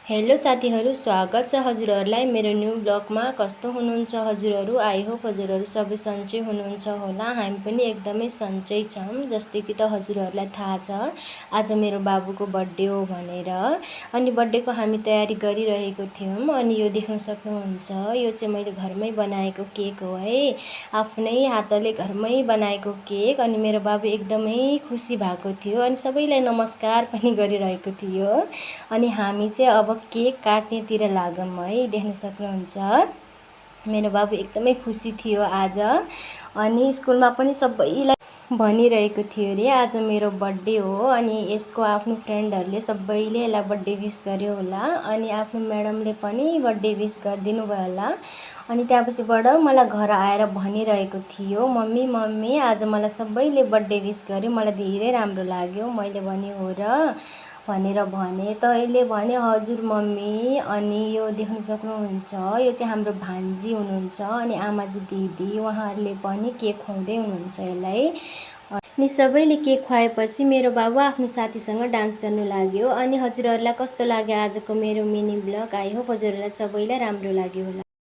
Hello साथीहरू, स्वागत छ हजुरहरूलाई मेरो न्यू ब्लगमा। कस्तो हुनुहुन्छ हजुरहरू? आई होप हजुरहरू सबै सन्चै हुनुहुन्छ होला। हामी पनि एकदमै सन्चै छौँ। जस्तै कि त हजुरहरूलाई थाहा छ आज मेरो बाबुको बर्थडे हो भनेर, अनि बर्थडेको हामी तयारी गरिरहेको थियौँ। अनि यो देख्न सक्नुहुन्छ, यो चाहिँ मैले घरमै बनाएको केक हो है, आफ्नै हातले घरमै बनाएको केक। अनि मेरो बाबु एकदमै खुसी भएको थियो अनि सबैलाई नमस्कार पनि गरिरहेको थियो। अनि हामी चाहिँ अब केक काट्नेतिर लागौँ है। देख्न सक्नुहुन्छ मेरो बाबु एकदमै खुसी थियो आज। अनि स्कुलमा पनि सबैलाई भनिरहेको थियो अरे आज मेरो बर्थडे हो। अनि यसको आफ्नो फ्रेन्डहरूले सबैले यसलाई बर्थडे विस गर्यो होला। अनि आफ्नो म्याडमले पनि बर्थडे विस गरिदिनु भयो होला। अनि त्यहाँपछिबाट मलाई घर आएर भनिरहेको थियो, मम्मी मम्मी आज मलाई सबैले बर्थडे विस गर्यो, मलाई धेरै राम्रो लाग्यो। मैले भने हो र भनेर भने। तैँले भने हजुर मम्मी। अनि यो देख्न सक्नुहुन्छ, यो चाहिँ हाम्रो भान्जी हुनुहुन्छ अनि आमाजी दिदी, उहाँहरूले पनि केक खुवाउँदै हुनुहुन्छ यसलाई। अनि सबैले केक खुवाएपछि मेरो बाबु आफ्नो साथीसँग डान्स गर्नु लाग्यो। अनि हजुरहरूलाई कस्तो लाग्यो आजको मेरो मिनी ब्लग? आई होप हजुरहरूलाई सबैलाई राम्रो लाग्यो होला।